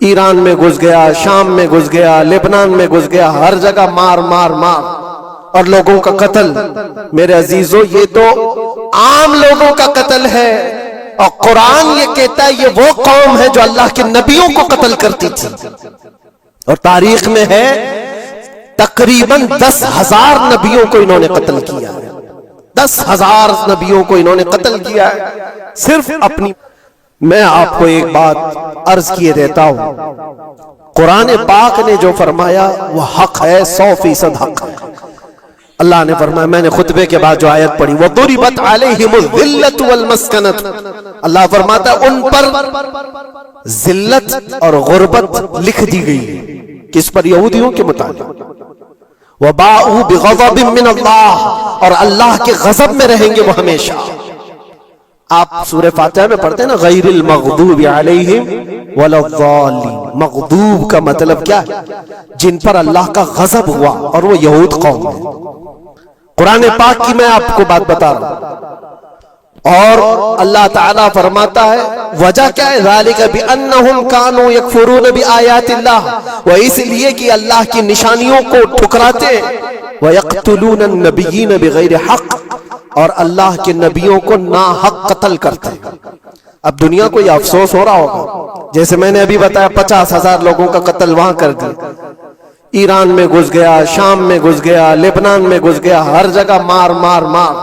ایران میں گھس گیا، شام میں گھس گیا، لبنان میں گھس گیا، ہر جگہ مار مار مار اور لوگوں کا قتل۔ میرے عزیزو یہ تو عام لوگوں کا قتل ہے، اور قرآن یہ کہتا ہے یہ وہ قوم ہے جو اللہ کے نبیوں کو قتل کرتی تھی، اور تاریخ میں ہے تقریباً 10,000 نبیوں کو انہوں نے قتل کیا ہے، 10,000 نبیوں کو انہوں نے قتل کیا ہے صرف اپنی۔ میں آپ کو ایک بات عرض کیے دیتا ہوں، قرآن پاک نے جو فرمایا وہ حق ہے، 100% حق ہے۔ اللہ نے فرمایا، میں نے خطبے کے بعد جو آیت پڑھی وَضُرِبَتْ عَلَيْهِمُ الذِّلَّةُ وَالْمَسْكَنَةُ، اللہ فرماتا ہے ان پر ذلت اور غربت لکھ دی گئی، کس پر؟ یہودیوں کے متعلق۔ وَبَاءُوا بِغَضَبٍ مِّنَ اللَّهِ، اور اللہ کے غضب میں رہیں گے وہ ہمیشہ۔ آپ سورہ فاتحہ میں پڑھتے ہیں نا غیر المغضوب علیہم ولا الضالین، مغضوب کا مطلب کیا ہے؟ جن پر اللہ کا غضب ہوا، اور وہ یہود قوم ہے۔ قرآن پاک کی میں آپ کو بات بتا رہا ہوں، اور اللہ تعالیٰ فرماتا ہے وجہ کیا ہے؟ ذالک بانہم کانوا یکفرون بآیات اللہ، وہ اس لیے کہ اللہ کی نشانیوں کو ٹھکراتے، ویقتلون النبیین بغیر حق، اور اللہ کے نبیوں کو ناحق قتل کرتے ہیں۔ اب دنیا کو یہ افسوس ہو رہا ہوگا، جیسے میں نے ابھی بتایا 50,000 لوگوں کا قتل وہاں کر دیا، ایران میں گھس گیا، شام میں گھس گیا، لبنان میں گھس گیا، ہر جگہ مار مار مار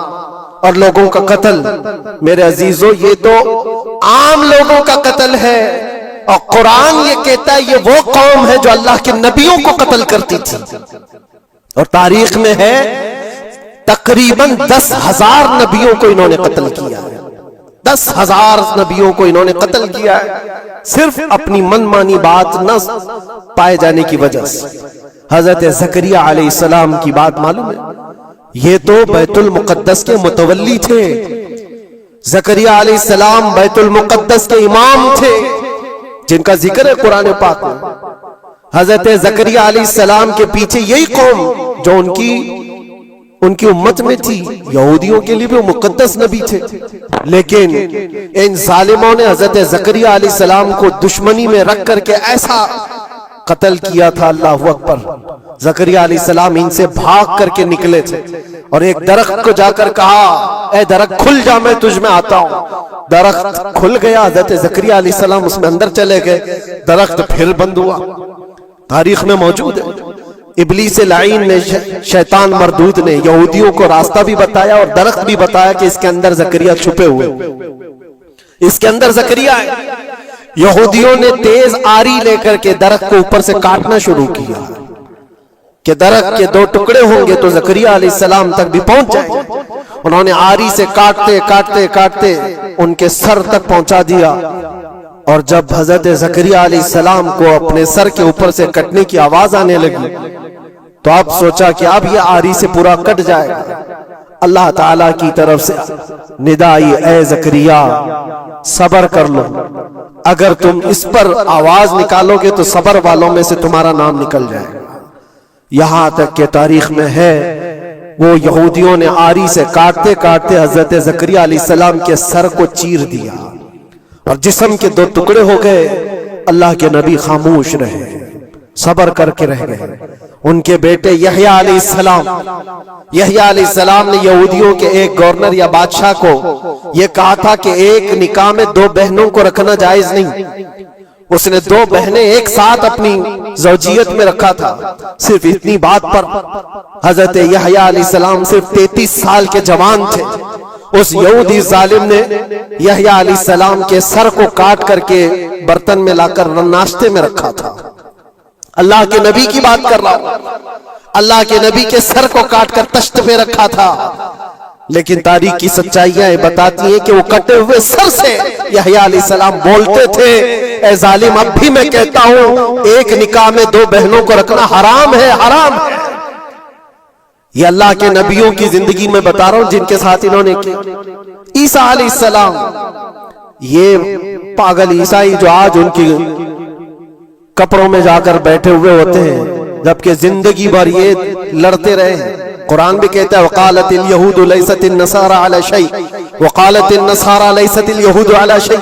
اور لوگوں کا قتل۔ میرے عزیزو یہ تو عام لوگوں کا قتل ہے، اور قرآن یہ کہتا ہے یہ وہ قوم ہے جو اللہ کے نبیوں کو قتل کرتی تھی، اور تاریخ میں ہے تقریباً 10,000 نبیوں کو انہوں نے قتل کیا ہے، 10,000 نبیوں کو انہوں نے قتل کیا ہے صرف اپنی من مانی بات نہ پائے جانے کی وجہ سے۔ حضرت زکریہ علیہ السلام کی بات معلوم ہے، یہ تو بیت المقدس کے متولی تھے، زکریہ علیہ السلام بیت المقدس کے امام تھے، جن کا ذکر ہے قرآن پاک میں۔ حضرت زکریہ علیہ السلام کے پیچھے یہی قوم جو ان کی امت میں تھی، یہودیوں کے لیے بھی وہ مقدس نبی تھے، لیکن ان ظالموں نے حضرت زکریہ علیہ السلام کو دشمنی میں رکھ کر کے ایسا قتل کیا تھا، اللہ اکبر۔ زکریہ علیہ السلام ان سے بھاگ کر کے نکلے تھے، اور ایک درخت کو جا کر کہا اے درخت کھل جا، میں تجھ میں آتا ہوں۔ درخت کھل گیا، حضرت زکریہ علیہ السلام اس میں اندر چلے گئے، درخت پھر بند ہوا، تاریخ میں موجود ہے۔ ابلیس لعین نے، شیطان مردود نے یہودیوں کو راستہ بھی بتایا اور درخت بھی بتایا کہ اس کے اندر زکریہ چھپے ہوئے، اس کے اندر زکریہ ہے۔ یہودیوں نے تیز آری لے کر کے درخت کو اوپر سے کاٹنا شروع کیا کہ درخت کے 2 ٹکڑے ہوں گے تو زکریہ علیہ السلام تک بھی پہنچ جائیں گے۔ انہوں نے آری سے کاٹتے کاٹتے کاٹتے ان کے سر تک پہنچا دیا، اور جب حضرت زکریہ علیہ السلام کو اپنے سر کے اوپر سے کٹنے کی آواز آنے لگی تو اب سوچا کہ اب یہ آری سے پورا کٹ جائے گا۔ اللہ تعالیٰ کی طرف سے ندا آئی، اے زکریہ صبر کر لو، اگر تم اس پر آواز نکالو گے تو صبر والوں میں سے تمہارا نام نکل جائے گا۔ یہاں تک کہ تاریخ میں ہے وہ یہودیوں نے آری سے کاٹتے کاٹتے حضرت زکریہ علیہ السلام کے سر کو چیر دیا، اور جسم کے 2 ٹکڑے ہو گئے۔ اللہ کے نبی خاموش رہے، صبر کر کے رہ گئے۔ ان کے بیٹے یحییٰ علیہ السلام نے یہودیوں کے ایک گورنر یا بادشاہ کو یہ کہا تھا کہ ایک نکاح میں 2 بہنوں کو رکھنا جائز نہیں۔ اس نے 2 بہنیں ایک ساتھ اپنی زوجیت میں رکھا تھا۔ صرف اتنی بات پر حضرت یحییٰ علیہ السلام صرف 33 سال کے جوان تھے۔ اس یہودی ظالم نے یحییٰ علیہ السلام کے سر کو کاٹ کر کے برتن میں لا کر ناشتے میں رکھا تھا۔ اللہ کے نبی کی بات کر رہا ہوں، اللہ کے نبی کے سر کو کاٹ کر تشت پہ رکھا تھا، لیکن تاریخ کی سچائیاں بتاتی ہیں کہ وہ کٹے ہوئے سر سے یحییٰ علیہ السلام بولتے تھے، اے ظالم اب بھی میں کہتا ہوں ایک نکاح میں 2 بہنوں کو رکھنا حرام ہے، حرام ہے۔ یہ اللہ کے نبیوں کی زندگی میں بتا رہا ہوں جن کے ساتھ انہوں نے کیا۔ عیسیٰ علیہ السلام، یہ پاگل عیسائی جو آج ان کی کپڑوں میں جا کر بیٹھے ہوئے ہوتے ہیں، جبکہ زندگی بھر یہ لڑتے رہے ہیں۔ قرآن بھی کہتا ہے وقالت اليهود ليست النصارى على شيء وقالت النصارى ليست اليهود على شيء،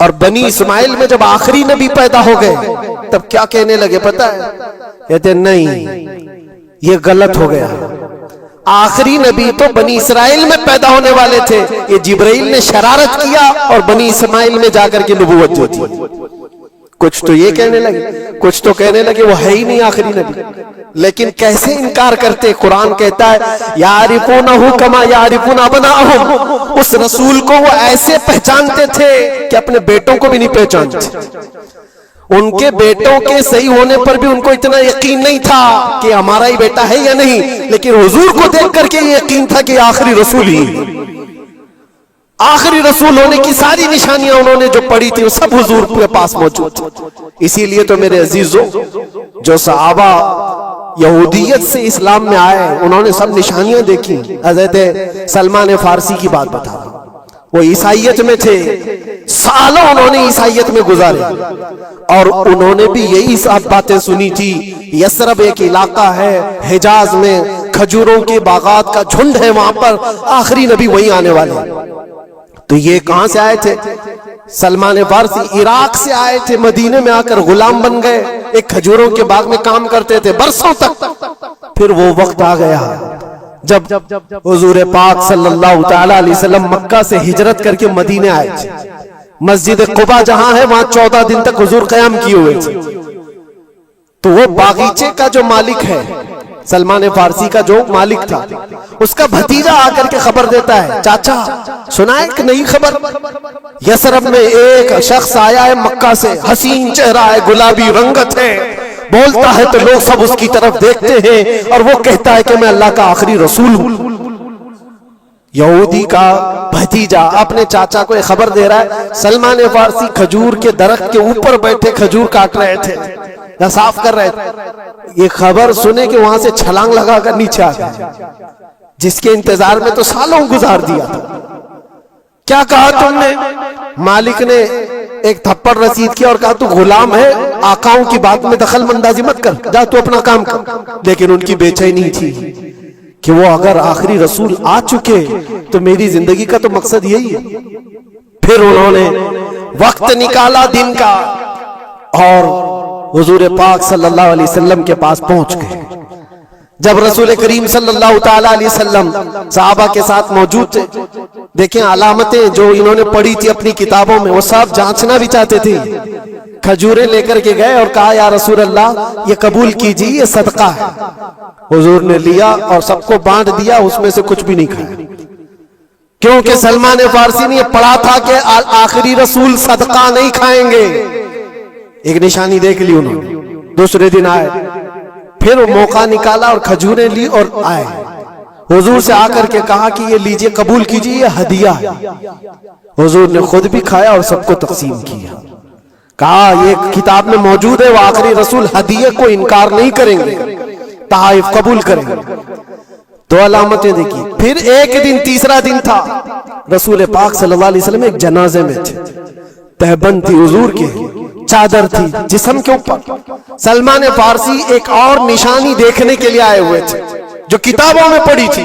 اور بنی اسماعیل میں جب آخری نبی پیدا ہو گئے تب کیا کہنے لگے پتہ ہے؟ کہتے نہیں، یہ غلط ہو گیا، آخری نبی تو بنی اسرائیل میں پیدا ہونے والے تھے، یہ جبرائیل نے شرارت کیا اور بنی اسماعیل میں جا کر کے نبوت جو تھی۔ کچھ تو یہ کہنے لگے، کچھ تو کہنے لگے وہ ہے ہی نہیں آخری نبی۔ لیکن کیسے انکار کرتے؟ قرآن کہتا ہے یعرفونہ کما یعرفون ابناءہم، اس رسول کو وہ ایسے پہچانتے تھے کہ اپنے بیٹوں کو بھی نہیں پہچانتے۔ ان کے بیٹوں کے صحیح ہونے پر بھی ان کو اتنا یقین نہیں تھا کہ ہمارا ہی بیٹا ہے یا نہیں، لیکن حضور کو دیکھ کر کے یہ یقین تھا کہ آخری رسول ہی، آخری رسول ہونے کی ساری نشانیاں انہوں نے جو پڑھی تھی وہ سب حضور کے پاس موجود تھی۔ اسی لیے تو میرے عزیزوں، جو صحابہ یہودیت سے اسلام میں آئے انہوں نے سب نشانیاں دیکھی۔ حضرت سلمان فارسی کی بات بتا رہا ہوں، وہ عیسائیت میں تھے، سالوں انہوں نے عیسائیت میں گزارے، اور انہوں نے بھی یہی سب باتیں سنی تھی۔ یثرب ایک علاقہ ہے حجاز میں، کھجوروں کے باغات کا جھنڈ ہے وہاں پر، آخری نبی وہیں آنے والے۔ تو یہ کہاں سے آئے تھے؟ سلمان فارسی عراق سے آئے تھے، مدینے میں آ کر غلام بن گئے، ایک کھجوروں کے باغ میں کام کرتے تھے برسوں تک۔ پھر وہ وقت آ گیا جب حضور پاک صلی اللہ تعالی علیہ وسلم مکہ سے ہجرت کر کے مدینے آئے تھے۔ مسجد قباء جہاں ہے وہاں 14 دن تک حضور قیام کیے ہوئے تھے۔ تو وہ باغیچے کا جو مالک ہے، سلمان فارسی کا جو مالک تھا، اس کا بھتیجا آ کر کے خبر دیتا ہے، چاچا سنا ہے ایک نئی خبر، یثرب میں ایک شخص آیا ہے مکہ سے، حسین چہرہ ہے، گلابی رنگت ہے، بولتا ہے تو لوگ سب اس کی طرف دیکھتے ہیں، اور وہ کہتا ہے کہ میں اللہ کا آخری رسول ہوں۔ یہودی کا بھتیجا اپنے چاچا کو ایک خبر دے رہا ہے۔ سلمان فارسی کھجور کے درخت کے اوپر بیٹھے کھجور کاٹ رہے تھے یا صاف کر رہے تھے، یہ خبر سنے کہ وہاں سے چھلانگ لگا کر نیچے آ گئے، جس کے انتظار میں تو سالوں گزار دیا تھا۔ کیا کہا تم نے؟ مالک نے ایک تھپڑ رسید کیا اور کہا تو غلام ہے، آقاؤں کی بات میں دخل اندازی مت کر، جا تو اپنا کام کر۔ لیکن ان کی بے چینی تھی کہ وہ اگر آخری رسول آ چکے تو میری زندگی کا تو مقصد یہی ہے۔ پھر انہوں نے وقت نکالا دن کا اور حضور پاک صلی اللہ علیہ وسلم کے پاس پہنچ گئے۔ جب رسول کریم صلی اللہ تعالی علیہ وسلم صحابہ کے ساتھ موجود تھے، دیکھیں علامتیں جو انہوں نے پڑھی تھی اپنی کتابوں میں، وہ سب جانچنا بھی چاہتے تھے۔ کھجوریں لے کر کے گئے اور کہا یا رسول اللہ یہ قبول کیجیے، یہ صدقہ ہے۔ حضور نے لیا اور سب کو بانٹ دیا، اس میں سے کچھ بھی نہیں کھایا، کیونکہ سلمان فارسی نے یہ پڑھا تھا کہ آخری رسول صدقہ نہیں کھائیں گے۔ ایک نشانی دیکھ لی انہوں نے۔ دوسرے دن آئے، پھر وہ موقع نکالا اور کھجوریں لی اور آئے، حضور سے آ کر کے کہا کہ یہ لیجئے، قبول کیجئے، یہ ہدیہ ہے۔ حضور نے خود بھی کھایا اور سب کو تقسیم کیا، کہا یہ کتاب میں موجود ہے، وہ آخری رسول ہدیے کو انکار نہیں کریں گے، تحائف قبول کریں گے۔ دو علامتیں دیکھی۔ پھر ایک دن، تیسرا دن تھا، رسول پاک صلی اللہ علیہ وسلم ایک جنازے میں تھے، تہبند تھی حضور کے، چادر تھی جسم کے اوپر۔ سلمان فارسی ایک اور نشانی دیکھنے کے لیے آئے ہوئے تھے جو کتابوں میں پڑھی تھی،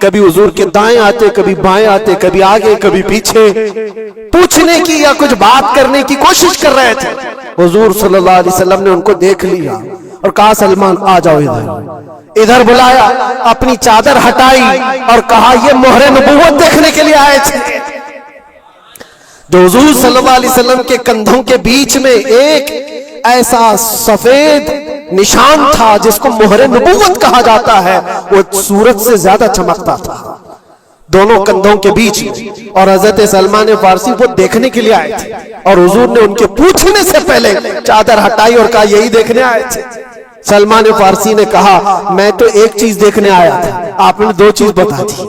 کبھی حضور کے دائیں آتے، کبھی بائیں آتے، کبھی آگے کبھی پیچھے، پوچھنے کی یا کچھ بات کرنے کی کوشش کر رہے تھے۔ حضور صلی اللہ علیہ وسلم نے ان کو دیکھ لیا اور کہا سلمان آ جاؤ ادھر۔ ادھر بلایا، اپنی چادر ہٹائی اور کہا یہ مہر نبوت دیکھنے کے لیے آئے تھے۔ جو حضور صلی اللہ علیہ وسلم کے کندھوں کے بیچ میں ایک ایسا سفید نشان تھا جس کو مہر نبوت کہا جاتا ہے، وہ سورج سے زیادہ چمکتا تھا دونوں کندھوں کے بیچ میں، اور حضرت سلمان فارسی وہ دیکھنے کے لیے آئے تھے، اور حضور نے ان کے پوچھنے سے پہلے چادر ہٹائی اور کہا یہی دیکھنے آئے تھے۔ سلمان فارسی نے کہا میں تو ایک چیز دیکھنے آیا تھا، آپ نے دو چیز بتا دی۔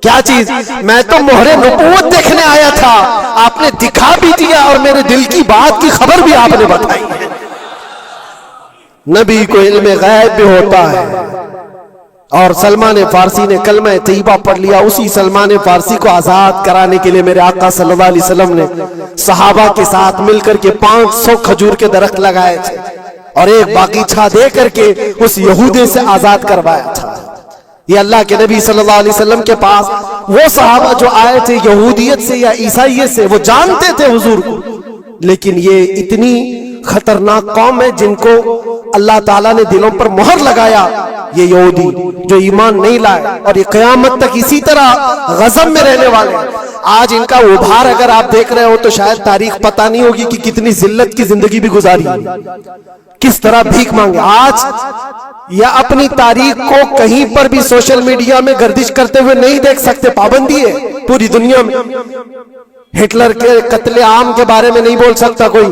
کیا چیز؟ میں تو مہر نبوت دیکھنے آیا تھا، آپ نے دکھا بھی دیا اور میرے دل کی بات کی خبر بھی آپ نے بتائی۔ نبی کو علم غیب بھی ہوتا ہے۔ اور سلمان فارسی نے کلمہ طیبہ پڑھ لیا۔ اسی سلمان فارسی کو آزاد کرانے کے لیے میرے آقا صلی اللہ علیہ وسلم نے صحابہ کے ساتھ مل کر کے 500 کھجور کے درخت لگائے تھے اور ایک باغیچہ دے کر کے اس یہودی سے آزاد کروایا تھا۔ یہ اللہ کے نبی صلی اللہ علیہ وسلم کے پاس وہ صحابہ جو آئے تھے یہودیت سے یا عیسائیت سے، وہ جانتے تھے حضور کو، لیکن یہ اتنی خطرناک قوم ہے جن کو اللہ تعالیٰ نے دلوں پر مہر لگایا، یہ یہودی جو ایمان نہیں لائے، اور یہ قیامت تک اسی طرح غضب میں رہنے والے ہیں۔ آج ان کا ابھار اگر آپ دیکھ رہے ہو تو شاید تاریخ پتہ نہیں ہوگی کہ کتنی ذلت کی زندگی بھی گزاری، کس طرح بھیک مانگے۔ آج یا اپنی تاریخ کو کہیں پر بھی سوشل میڈیا میں گردش کرتے ہوئے نہیں دیکھ سکتے، پابندی ہے پوری دنیا میں۔ ہٹلر کے قتل عام کے بارے میں نہیں بول سکتا کوئی،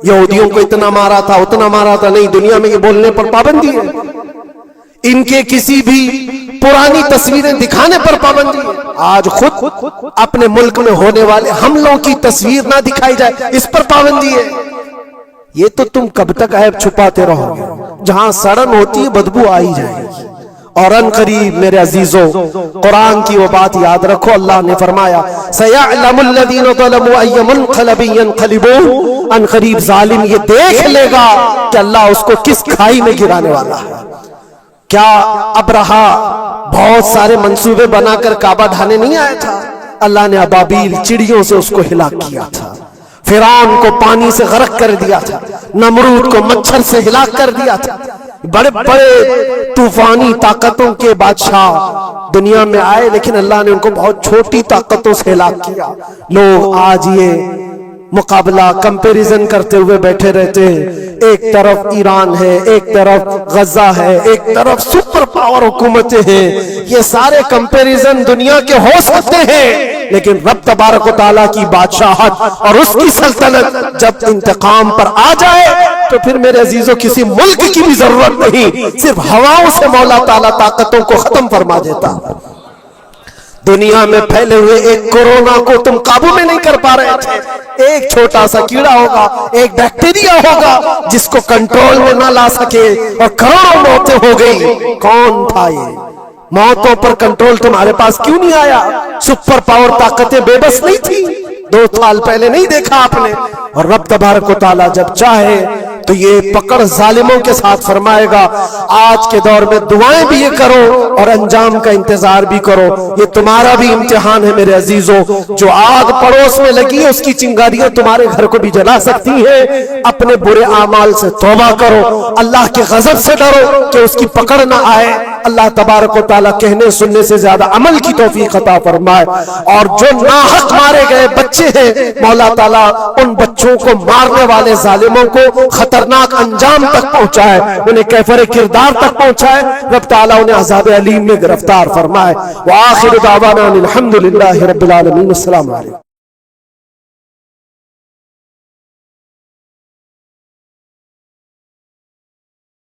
یہودیوں کو اتنا مارا تھا اتنا مارا تھا، نہیں، دنیا میں یہ بولنے پر پابندی ہے۔ ان کے کسی بھی پرانی تصویریں دکھانے پر پابندی ہے۔ آج خود اپنے ملک میں ہونے والے حملوں کی تصویر نہ دکھائی جائے، اس پر پابندی ہے۔ یہ تو تم کب تک عیب چھپاتے رہو گے؟ جہاں سڑن ہوتی ہے بدبو آ ہی جائے گی۔ اور ان قریب میرے عزیزوں قرآن کی وہ بات یاد رکھو، اللہ نے فرمایا سَيَعْلَمُ الَّذِينَ ظَلَمُوا أَيَّ مُنْقَلَبٍ يَنْقَلِبُونَ، ان قریب ظالم یہ دیکھ لے گا کہ اللہ اس کو کس کھائی میں گرانے والا ہے۔ کیا ابرہا بہت سارے منصوبے بنا کر کعبہ ڈھانے نہیں آیا تھا؟ اللہ نے ابابیل چڑیوں سے اس کو ہلاک کیا تھا، فرعون کو پانی سے غرق کر دیا تھا، نمرود کو مچھر سے ہلاک کر دیا تھا۔ بڑے بڑے طوفانی طاقتوں کے بادشاہ دنیا میں آئے، لیکن اللہ نے ان کو بہت چھوٹی طاقتوں سے ہلاک کیا۔ لوگ آج یہ مقابلہ کمپیریزن کرتے ہوئے بیٹھے رہتے ہیں، ایک طرف ایران ہے، ایک طرف غزہ ہے، ایک طرف سپر پاور حکومتیں ہیں۔ یہ سارے کمپیریزن دنیا کے ہو سکتے ہیں، لیکن رب تبارک و تعالیٰ کی بادشاہت اور اس کی سلطنت جب انتقام پر آ جائے تو پھر میرے عزیزوں کسی ملک کی بھی ضرورت نہیں، صرف ہواؤں سے مولا تعالیٰ طاقتوں کو ختم فرما دیتا۔ دنیا میں پھیلے ہوئے ایک کورونا کو تم قابو میں نہیں کر پا رہے تھے، ایک چھوٹا سا کیڑا ہوگا، ایک بیکٹیریا ہوگا جس کو کنٹرول میں نہ لا سکے اور کروڑوں موتیں ہو گئی۔ کون تھا یہ؟ موتوں پر کنٹرول تمہارے پاس کیوں نہیں آیا؟ سپر پاور طاقتیں بے بس نہیں تھی؟ 2 سال پہلے نہیں دیکھا آپ نے؟ اور رب تبارک و تعالیٰ جب چاہے تو یہ پکڑ ظالموں کے ساتھ فرمائے گا۔ آج کے دور میں دعائیں بھی یہ کرو اور انجام کا انتظار بھی کرو۔ یہ تمہارا بھی امتحان ہے میرے عزیزوں، جو آگ پڑوس میں لگی ہے اس کی چنگاریاں تمہارے گھر کو بھی جلا سکتی ہیں۔ اپنے برے اعمال سے توبہ کرو، اللہ کے غضب سے ڈرو کہ اس کی پکڑ نہ آئے۔ اللہ تبارک و تعالیٰ کہنے سننے سے زیادہ عمل کی توفیق عطا فرمائے۔ اور جو ناحق مارے گئے بچے ہیں، مولا تعالیٰ ان بچوں کو مارنے والے ظالموں کو خطرناک انجام تک پہنچائے، انہیں کیفر کردار تک پہنچائے، رب تعالیٰ انہیں عذاب علیم میں گرفتار فرمائے۔ وآخر دعوانا الحمدللہ رب العالمین۔ السلام علیکم۔